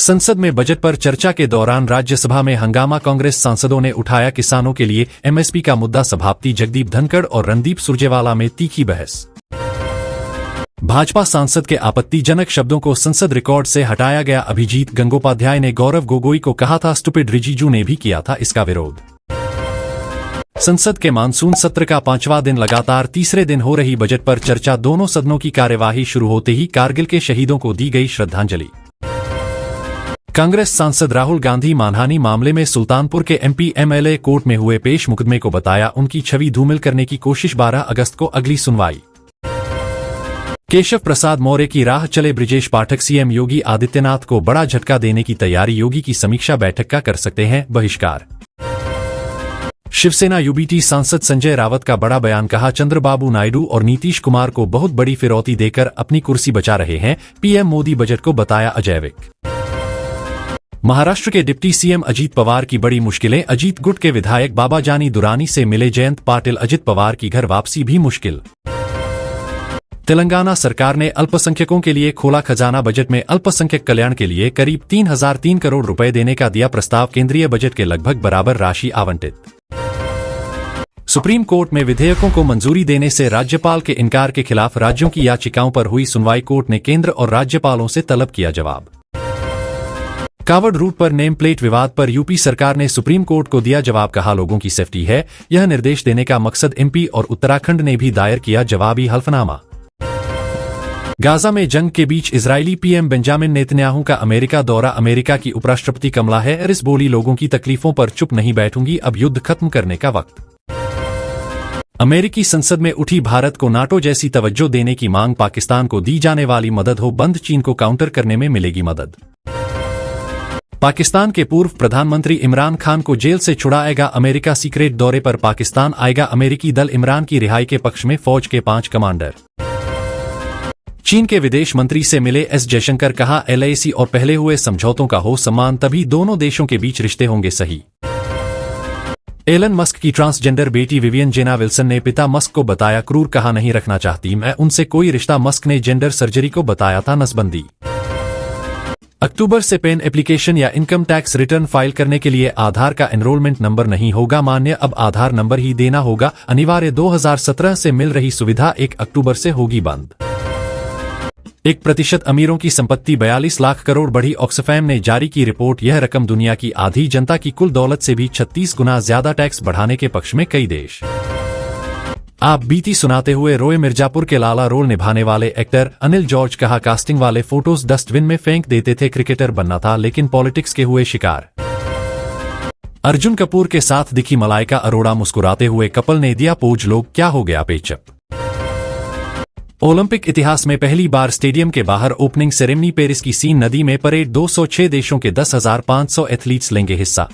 संसद में बजट पर चर्चा के दौरान राज्यसभा में हंगामा। कांग्रेस सांसदों ने उठाया किसानों के लिए एमएसपी का मुद्दा। सभापति जगदीप धनखड़ और रणदीप सुरजेवाला में तीखी बहस। भाजपा सांसद के आपत्तिजनक शब्दों को संसद रिकॉर्ड से हटाया गया। अभिजीत गंगोपाध्याय ने गौरव गोगोई को कहा था स्टूपिड, रिजिजू ने भी किया था इसका विरोध। संसद के मानसून सत्र का 5वां दिन लगातार तीसरे दिन हो रही बजट पर चर्चा। दोनों सदनों की कार्यवाही शुरू होते ही कारगिल के शहीदों को दी गई श्रद्धांजलि। कांग्रेस सांसद राहुल गांधी मानहानि मामले में सुल्तानपुर के एमपी एमएलए कोर्ट में हुए पेश। मुकदमे को बताया उनकी छवि धूमिल करने की कोशिश। 12 अगस्त को अगली सुनवाई। केशव प्रसाद मौर्य की राह चले ब्रिजेश पाठक। सीएम योगी आदित्यनाथ को बड़ा झटका देने की तैयारी। योगी की समीक्षा बैठक का कर सकते हैं बहिष्कार। शिवसेना यूबीटी सांसद संजय रावत का बड़ा बयान। कहा चंद्रबाबू नायडू और नीतीश कुमार को बहुत बड़ी फिरौती देकर अपनी कुर्सी बचा रहे हैं। पीएम मोदी बजट को बताया अजैविक। महाराष्ट्र के डिप्टी सीएम अजीत पवार की बड़ी मुश्किलें। अजीत गुट के विधायक बाबाजानी दुरानी से मिले जयंत पाटिल। अजित पवार की घर वापसी भी मुश्किल। तेलंगाना सरकार ने अल्पसंख्यकों के लिए खोला खजाना। बजट में अल्पसंख्यक कल्याण के लिए करीब 3003 करोड़ रुपए देने का दिया प्रस्ताव। केंद्रीय बजट के लगभग बराबर राशि आवंटित। सुप्रीम कोर्ट में विधेयकों को मंजूरी देने से राज्यपाल के इनकार के खिलाफ राज्यों की याचिकाओं पर हुई सुनवाई। कोर्ट ने केंद्र और राज्यपालों से तलब किया जवाब। कावड़ रूट पर नेम प्लेट विवाद पर यूपी सरकार ने सुप्रीम कोर्ट को दिया जवाब। कहा लोगों की सेफ्टी है यह निर्देश देने का मकसद। एमपी और उत्तराखंड ने भी दायर किया जवाबी हल्फनामा। गाजा में जंग के बीच इजरायली पीएम बेंजामिन नेतन्याहू का अमेरिका दौरा। अमेरिका की उपराष्ट्रपति कमला हैरिस बोली लोगों की तकलीफों पर चुप नहीं बैठूंगी, अब युद्ध खत्म करने का वक्त। अमेरिकी संसद में उठी भारत को नाटो जैसी तवज्जो देने की मांग। पाकिस्तान को दी जाने वाली मदद हो बंद, चीन को काउंटर करने में मिलेगी मदद। पाकिस्तान के पूर्व प्रधानमंत्री इमरान खान को जेल से छुड़ाएगा अमेरिका। सीक्रेट दौरे पर पाकिस्तान आएगा अमेरिकी दल। इमरान की रिहाई के पक्ष में फौज के 5 कमांडर। चीन के विदेश मंत्री से मिले एस जयशंकर। कहा एलएसी और पहले हुए समझौतों का हो सम्मान, तभी दोनों देशों के बीच रिश्ते होंगे सही। एलन मस्क की ट्रांसजेंडर बेटी विवियन जेना विल्सन ने पिता मस्क को बताया क्रूर। कहा नहीं रखना चाहती मैं उनसे कोई रिश्ता। मस्क ने जेंडर सर्जरी को बताया था नसबंदी। अक्टूबर से पेन एप्लीकेशन या इनकम टैक्स रिटर्न फाइल करने के लिए आधार का एनरोलमेंट नंबर नहीं होगा मान्य, अब आधार नंबर ही देना होगा अनिवार्य। 2017 से मिल रही सुविधा 1 अक्टूबर से होगी बंद। 1% अमीरों की संपत्ति 42 लाख करोड़ बढ़ी। ऑक्सफैम ने जारी की रिपोर्ट। यह रकम दुनिया की आधी जनता की कुल दौलत से भी 36 गुना ज्यादा। टैक्स बढ़ाने के पक्ष में कई देश। आप बीती सुनाते हुए रोए मिर्जापुर के लाला रोल निभाने वाले एक्टर अनिल जॉर्ज। कहा कास्टिंग वाले फोटोज डस्टबिन में फेंक देते थे। क्रिकेटर बनना था लेकिन पॉलिटिक्स के हुए शिकार। अर्जुन कपूर के साथ दिखी मलाइका अरोड़ा। मुस्कुराते हुए कपल ने दिया पोज। लोग क्या हो गया पेचअप। ओलंपिक इतिहास में पहली बार स्टेडियम के बाहर ओपनिंग सेरेमनी। पेरिस की सीन नदी में परेड। 206 देशों के 10,500 एथलीट्स लेंगे हिस्सा।